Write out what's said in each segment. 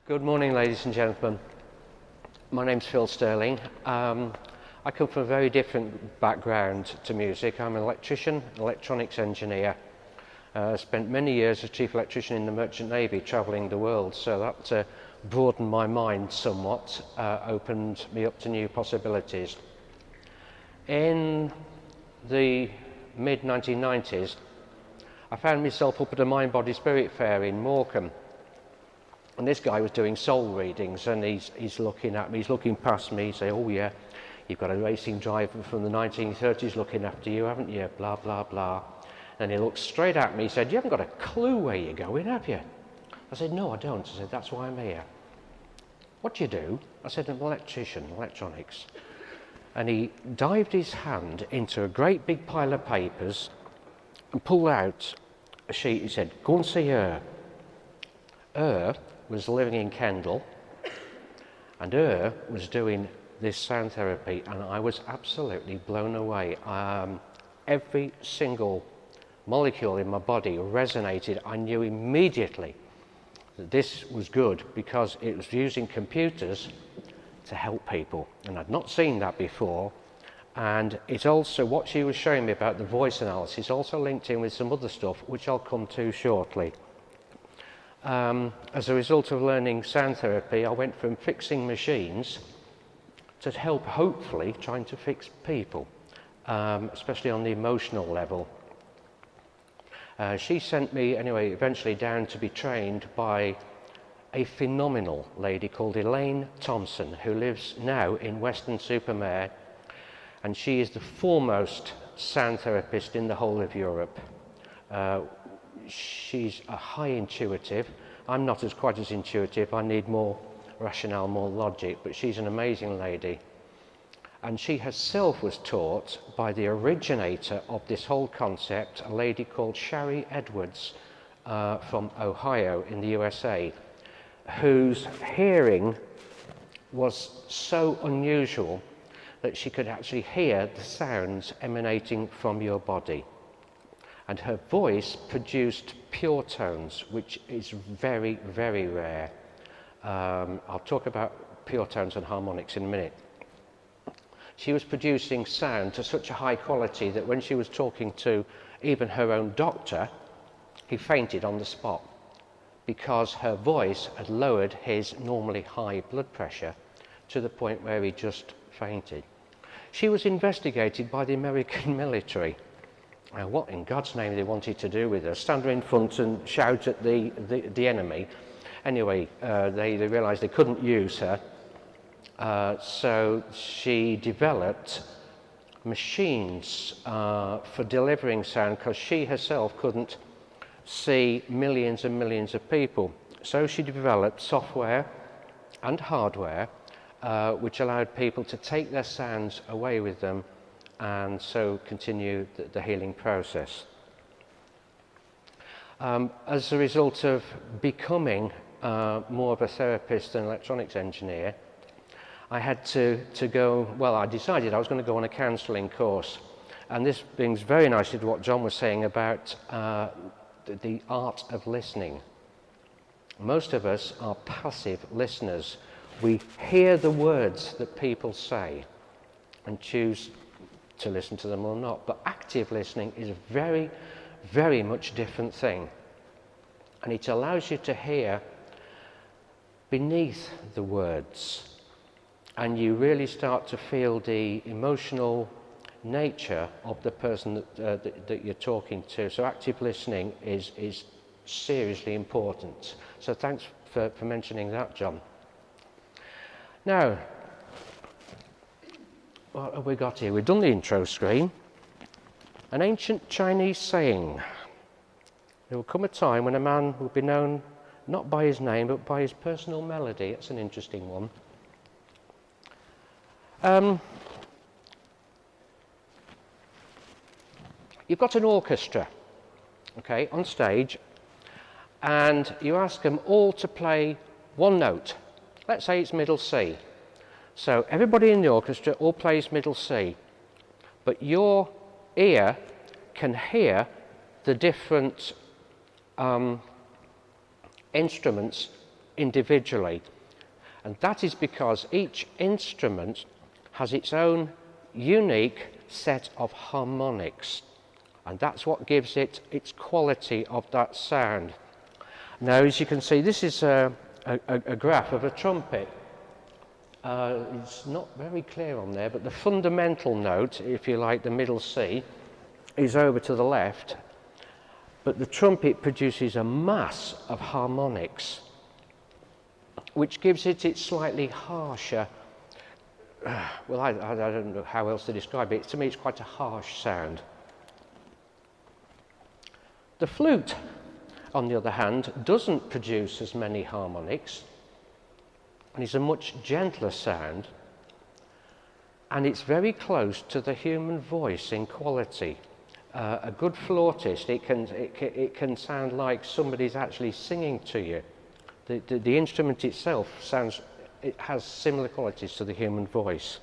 Good morning, ladies and gentlemen. My name's Phil Sterling. I come from a very different background to music. I'm an electrician, electronics engineer. Spent many years as chief electrician in the Merchant Navy, travelling the world, so that broadened my mind somewhat, opened me up to new possibilities. In the mid-1990s, I found myself up at a Mind Body Spirit fair in Morecambe. And this guy was doing soul readings, and he's looking at me, he's looking past me, saying, "Oh yeah, you've got a racing driver from the 1930s looking after you, haven't you? Blah, blah, blah." And he looked straight at me, he said, "You haven't got a clue where you're going, have you?" I said, "No, I don't." I said, "That's why I'm here." "What do you do?" I said, "I'm an electrician, electronics." And he dived his hand into a great big pile of papers and pulled out a sheet. He said, "Go and see her." Her was living in Kendal, and her was doing this sound therapy, and I was absolutely blown away. Every single molecule in my body resonated. I knew immediately that this was good because it was using computers to help people, and I'd not seen that before. And it's also, what she was showing me about the voice analysis also linked in with some other stuff which I'll come to shortly. As a result of learning sound therapy, I went from fixing machines to help, hopefully, trying to fix people, especially on the emotional level. She sent me, anyway, eventually down to be trained by a phenomenal lady called Elaine Thompson, who lives now in Weston-super-Mare, and she is the foremost sound therapist in the whole of Europe. She's a high intuitive. I'm not quite as intuitive. I need more rationale, more logic, but she's an amazing lady. And she herself was taught by the originator of this whole concept, a lady called Shari Edwards from Ohio in the USA, whose hearing was so unusual that she could actually hear the sounds emanating from your body. And her voice produced pure tones, which is very, very rare. I'll talk about pure tones and harmonics in a minute. She was producing sound to such a high quality that when she was talking to even her own doctor, he fainted on the spot because her voice had lowered his normally high blood pressure to the point where he just fainted. She was investigated by the American military. What in God's name they wanted to do with her? Stand her in front and shout at the enemy. Anyway, they realised they couldn't use her, so she developed machines for delivering sound because she herself couldn't see millions and millions of people. So she developed software and hardware which allowed people to take their sounds away with them and so continue the healing process. As a result of becoming more of a therapist and electronics engineer, I had to go, well, I decided I was going to go on a counselling course. And this brings very nicely to what John was saying about the art of listening. Most of us are passive listeners. We hear the words that people say and choose to listen to them or not. But active listening is a very, very much different thing. And it allows you to hear beneath the words. And you really start to feel the emotional nature of the person that you're talking to. So active listening is seriously important. So thanks for mentioning that, John. Now, what have we got here? We've done the intro screen. An ancient Chinese saying: there will come a time when a man will be known not by his name but by his personal melody. That's an interesting one. You've got an orchestra, okay, on stage, and you ask them all to play one note. Let's say it's middle C. So everybody in the orchestra all plays middle C, but your ear can hear the different instruments individually. And that is because each instrument has its own unique set of harmonics. And that's what gives it its quality of that sound. Now, as you can see, this is a graph of a trumpet. It's not very clear on there, but the fundamental note, if you like, the middle C, is over to the left. But the trumpet produces a mass of harmonics, which gives it its slightly harsher, well, I don't know how else to describe it. To me, it's quite a harsh sound. The flute, on the other hand, doesn't produce as many harmonics, and is a much gentler sound, and it's very close to the human voice in quality. A good flautist, it can sound like somebody's actually singing to you. The instrument itself it has similar qualities to the human voice.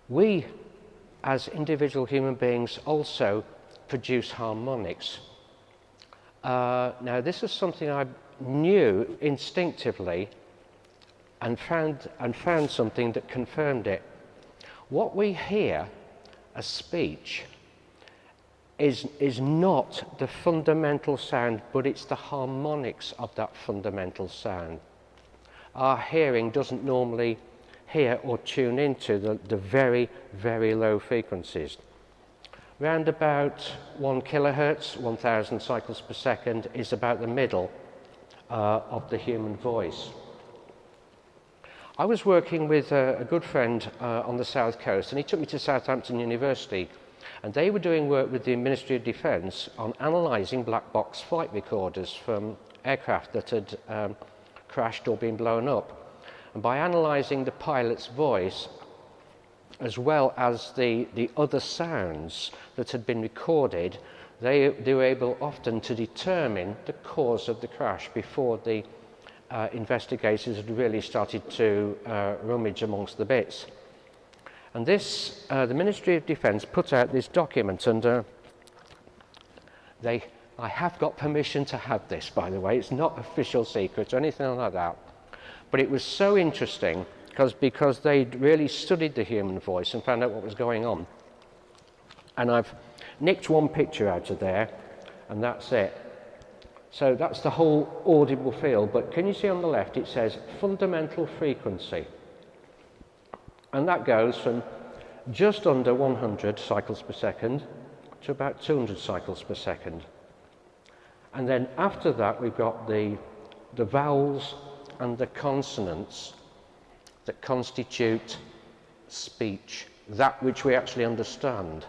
We, as individual human beings, also produce harmonics. Now, this is something I knew instinctively and found something that confirmed it. What we hear as speech is not the fundamental sound, but it's the harmonics of that fundamental sound. Our hearing doesn't normally hear or tune into the very, very low frequencies. Round about 1 kilohertz, 1,000 cycles per second, is about the middle of the human voice. I was working with a good friend on the south coast, and he took me to Southampton University, and they were doing work with the Ministry of Defence on analysing black box flight recorders from aircraft that had crashed or been blown up. And by analysing the pilot's voice, as well as the other sounds that had been recorded, they were able often to determine the cause of the crash before the investigators had really started to rummage amongst the bits. And this, the Ministry of Defence put out this document, and I have got permission to have this, by the way. It's not official secret or anything like that. But it was so interesting because they'd really studied the human voice and found out what was going on. And I've nicked one picture out of there, and that's it. So that's the whole audible field. But can you see on the left it says fundamental frequency? And that goes from just under 100 cycles per second to about 200 cycles per second. And then after that we've got the vowels and the consonants that constitute speech, that which we actually understand,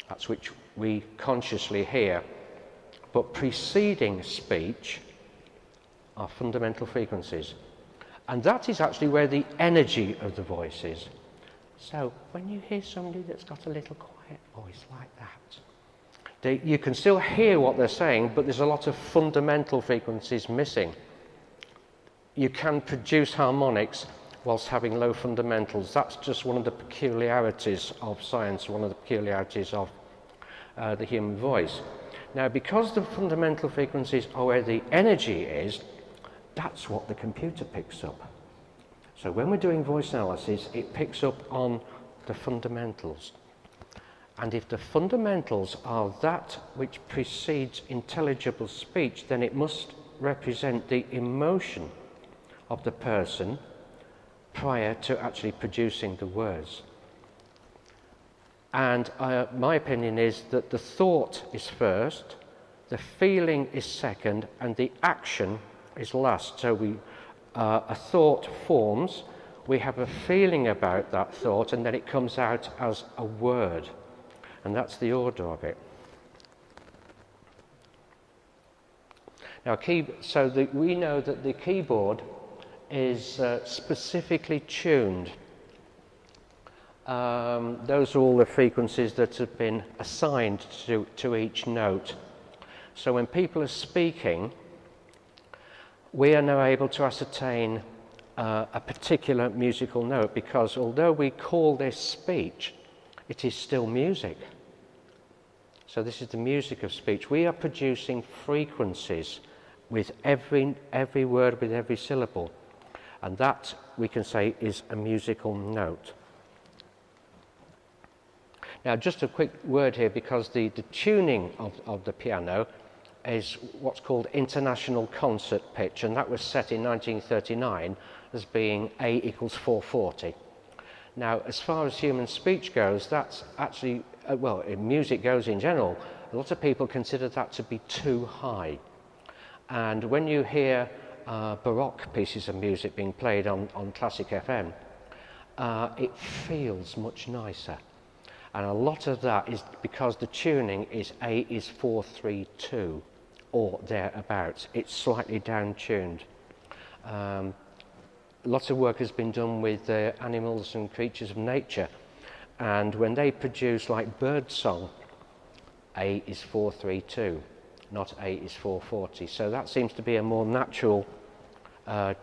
that's which we consciously hear. But preceding speech are fundamental frequencies. And that is actually where the energy of the voice is. So when you hear somebody that's got a little quiet voice like that, you can still hear what they're saying, but there's a lot of fundamental frequencies missing. You can produce harmonics whilst having low fundamentals. That's just one of the peculiarities of science, one of the peculiarities of the human voice. Now, because the fundamental frequencies are where the energy is, that's what the computer picks up. So when we're doing voice analysis, it picks up on the fundamentals. And if the fundamentals are that which precedes intelligible speech, then it must represent the emotion of the person prior to actually producing the words. And my opinion is that the thought is first, the feeling is second, and the action is last. So a thought forms, we have a feeling about that thought, and then it comes out as a word. And that's the order of it. Now, we know that the keyboard is specifically tuned. Those are all the frequencies that have been assigned to each note. So when people are speaking, we are now able to ascertain a particular musical note, because although we call this speech, it is still music. So this is the music of speech. We are producing frequencies with every word, with every syllable. And that, we can say, is a musical note. Now, just a quick word here, because the tuning of the piano is what's called international concert pitch, and that was set in 1939 as being A equals 440. Now, as far as human speech goes, that's actually, well, in music goes in general, a lot of people consider that to be too high. And when you hear Baroque pieces of music being played on Classic FM, it feels much nicer. And a lot of that is because the tuning is A is 432 or thereabouts. It's slightly down-tuned. Lots of work has been done with animals and creatures of nature, and when they produce like bird song, A is 432, not A is 440. So that seems to be a more natural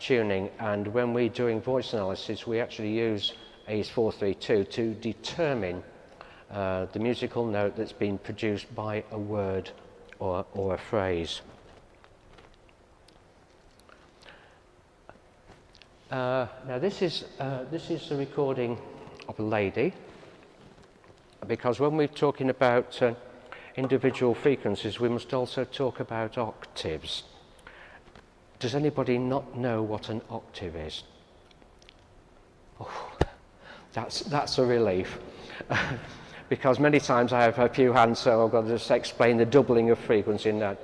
tuning, and when we're doing voice analysis, we actually use A is 432 to determine the musical note that's been produced by a word or a phrase. Now this is a recording of a lady, because when we're talking about individual frequencies, we must also talk about octaves. Does anybody not know what an octave is? Oh, that's a relief. Because many times I have a few hands, so I've got to just explain the doubling of frequency in that.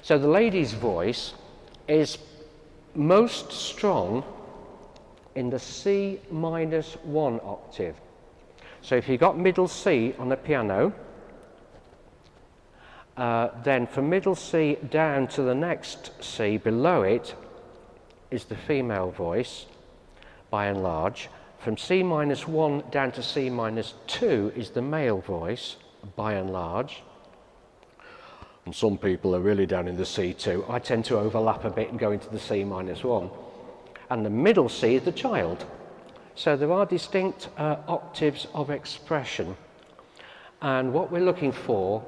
So the lady's voice is most strong in the C minus 1 octave. So if you've got middle C on the piano, then from middle C down to the next C below it is the female voice, by and large. From C minus 1 down to C minus 2 is the male voice, by and large. And some people are really down in the C2. I tend to overlap a bit and go into the C minus 1. And the middle C is the child. So there are distinct octaves of expression. And what we're looking for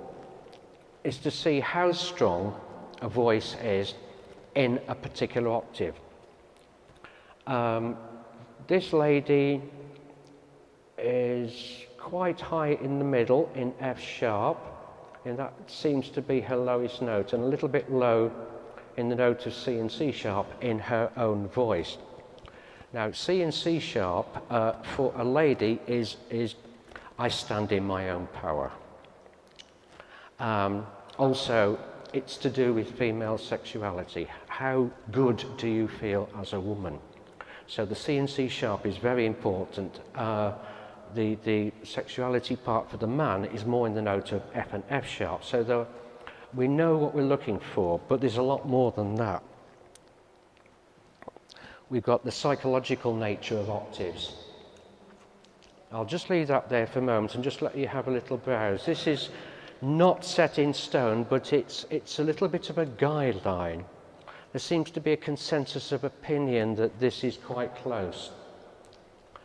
is to see how strong a voice is in a particular octave. This lady is quite high in the middle in F sharp, and that seems to be her lowest note, and a little bit low in the note of C and C sharp in her own voice. Now, C and C sharp for a lady is I stand in my own power. Also, it's to do with female sexuality. How good do you feel as a woman? So the C and C sharp is very important. The sexuality part for the man is more in the note of F and F sharp. So we know what we're looking for, but there's a lot more than that. We've got the psychological nature of octaves. I'll just leave that there for a moment and just let you have a little browse. This is not set in stone, but it's a little bit of a guideline. There seems to be a consensus of opinion that this is quite close.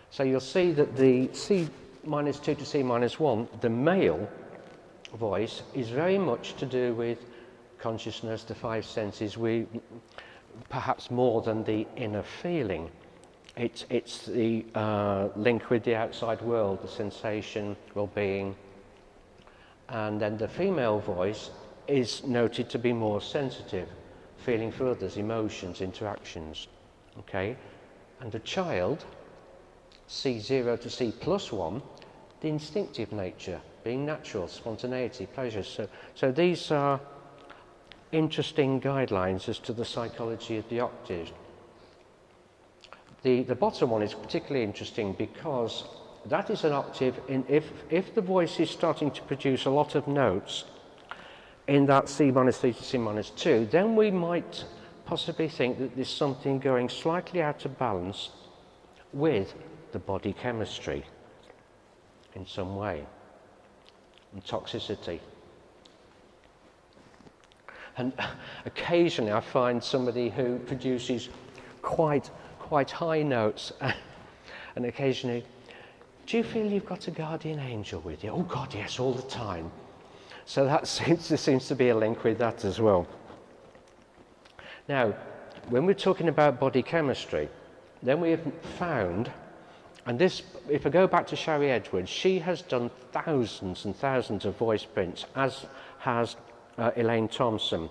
So you'll see that the C minus 2 to C minus 1, the male voice, is very much to do with consciousness, the five senses, perhaps more than the inner feeling. It's the link with the outside world, the sensation, well-being. And then the female voice is noted to be more sensitive, feeling for others, emotions, interactions, okay? And the child, C0 to C plus 1, the instinctive nature, being natural, spontaneity, pleasure. So these are interesting guidelines as to the psychology of the octave. The bottom one is particularly interesting because that is an octave, if the voice is starting to produce a lot of notes in that C minus 3 to C minus 2, then we might possibly think that there's something going slightly out of balance with the body chemistry in some way, and toxicity. And occasionally I find somebody who produces quite high notes and occasionally, do you feel you've got a guardian angel with you? Oh God, yes, all the time. So that there seems to be a link with that as well. Now, when we're talking about body chemistry, then we have found, and this, if I go back to Sherry Edwards, she has done thousands and thousands of voice prints, as has Elaine Thompson.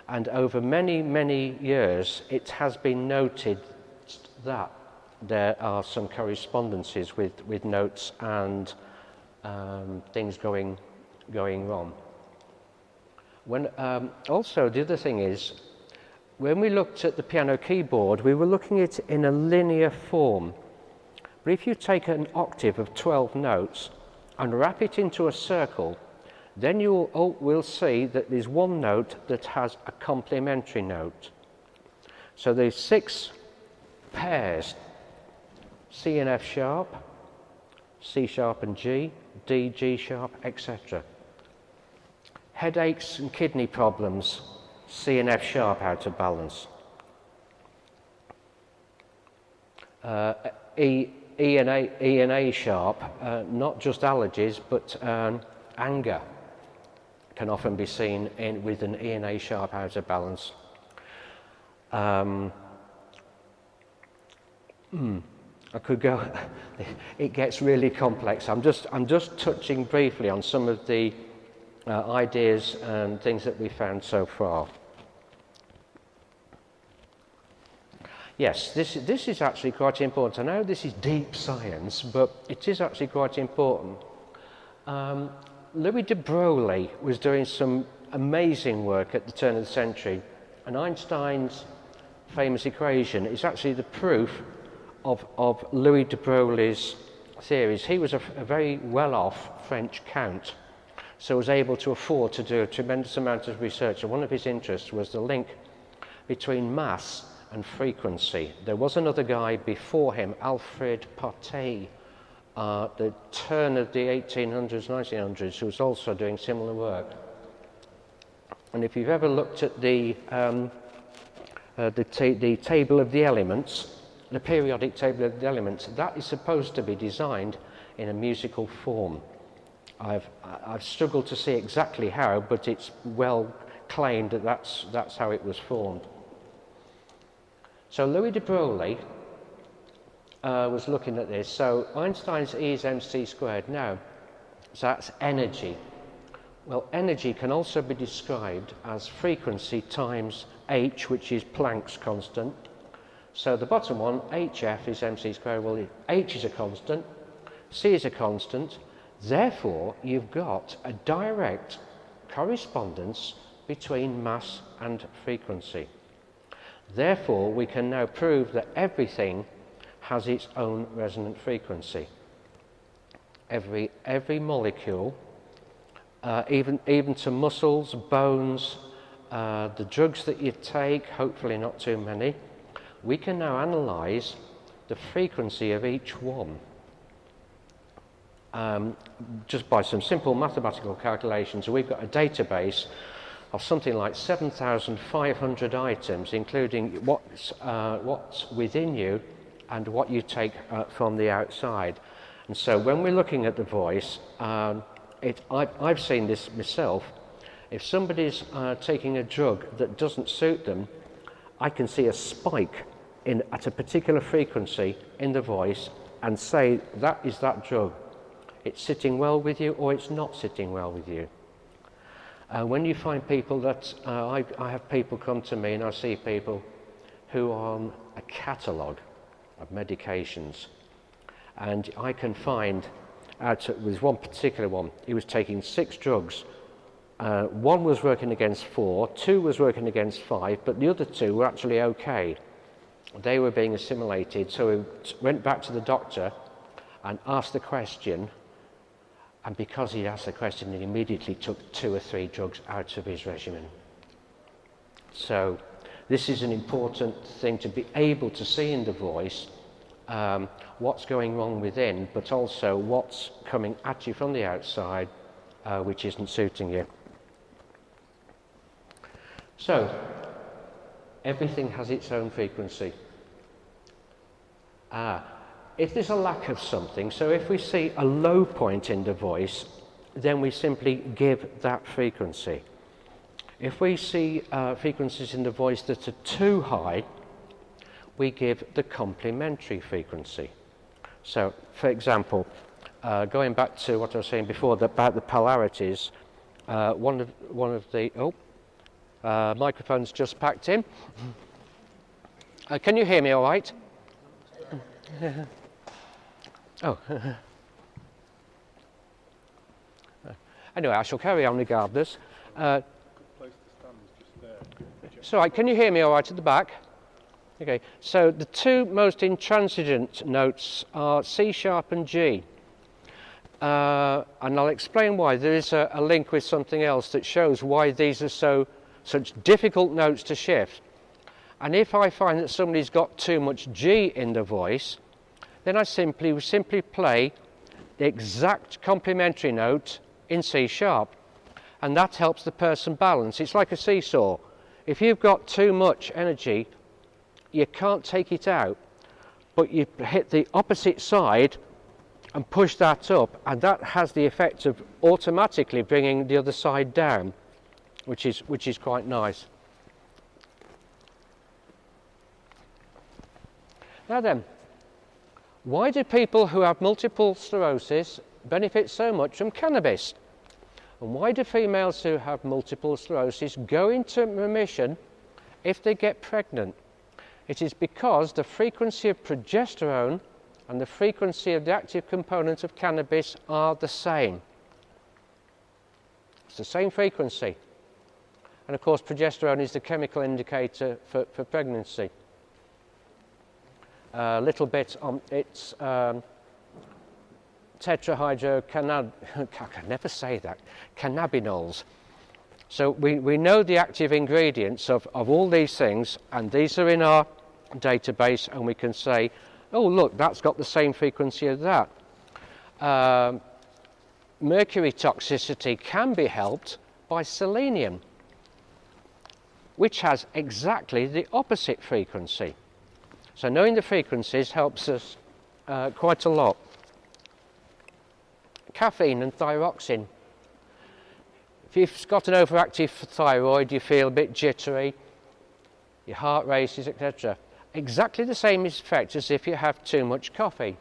And over many, many years, it has been noted that there are some correspondences with notes and things going wrong. When, also, the other thing is, when we looked at the piano keyboard, we were looking at it in a linear form. But if you take an octave of 12 notes and wrap it into a circle, then you will see that there's one note that has a complementary note. So there's 6 pairs, C and F sharp, C sharp and G, D, G sharp, etc. Headaches and kidney problems, C and F sharp out of balance. E and A sharp, not just allergies, but anger can often be seen with an E and A sharp out of balance. I could go. It gets really complex. I'm just touching briefly on some of the ideas and things that we found so far. Yes, this is actually quite important. I know this is deep science, but it is actually quite important. Louis de Broglie was doing some amazing work at the turn of the century, and Einstein's famous equation is actually the proof of Louis de Broglie's theories. He was a very well-off French count, so was able to afford to do a tremendous amount of research, and one of his interests was the link between mass and frequency. There was another guy before him, Alfred Partey, the turn of the 1800s, 1900s, who was also doing similar work. And if you've ever looked at the table of the elements, the periodic table of the elements, that is supposed to be designed in a musical form. I've struggled to see exactly how, but it's well claimed that that's how it was formed. So Louis de Broglie was looking at this. So Einstein's E is mc squared. Now, so that's energy. Well, energy can also be described as frequency times h, which is Planck's constant. So the bottom one, hf, is mc squared. Well, h is a constant, c is a constant. Therefore, you've got a direct correspondence between mass and frequency. Therefore, we can now prove that everything has its own resonant frequency. Every molecule, even to muscles, bones, the drugs that you take, hopefully not too many, we can now analyse the frequency of each one. Just by some simple mathematical calculations. We've got a database of something like 7,500 items, including what's within you and what you take from the outside. And so when we're looking at the voice, I've seen this myself. If somebody's taking a drug that doesn't suit them, I can see a spike at a particular frequency in the voice and say that is that drug. It's sitting well with you or it's not sitting well with you. When you find people that, I have people come to me and I see people who are on a catalogue of medications, and I can find with one particular one, he was taking 6 drugs. One was working against 4, 2 was working against 5, but the other 2 were actually okay. They were being assimilated, so he went back to the doctor and asked the question, and because he asked the question, he immediately took 2 or 3 drugs out of his regimen. So this is an important thing to be able to see in the voice, what's going wrong within, but also what's coming at you from the outside, which isn't suiting you. So, everything has its own frequency. If there's a lack of something, so if we see a low point in the voice, then we simply give that frequency. If we see frequencies in the voice that are too high, we give the complementary frequency. So, for example, going back to what I was saying before about the polarities, one of the microphone's just packed in. Can you hear me all right? Oh. Anyway, I shall carry on regardless. So, can you hear me all right at the back? Okay, so the two most intransigent notes are C sharp and G. And I'll explain why. There is a link with something else that shows why these are such difficult notes to shift. And if I find that somebody's got too much G in the voice, then I simply play the exact complementary note in C sharp. And that helps the person balance. It's like a seesaw. If you've got too much energy, you can't take it out, but you hit the opposite side and push that up, and that has the effect of automatically bringing the other side down, which is quite nice. Now then, why do people who have multiple sclerosis benefit so much from cannabis? And why do females who have multiple sclerosis go into remission if they get pregnant? It is because the frequency of progesterone and the frequency of the active component of cannabis are the same. It's the same frequency. And of course, progesterone is the chemical indicator for pregnancy. A little bit on its tetrahydrocannabinol. I can never say that. Cannabinols. So we know the active ingredients of all these things, and these are in our database, and we can say, oh look, that's got the same frequency as that. Mercury toxicity can be helped by selenium, which has exactly the opposite frequency. So knowing the frequencies helps us quite a lot. Caffeine and thyroxine. If you've got an overactive thyroid, you feel a bit jittery, your heart races, etc. Exactly the same effect as if you have too much coffee.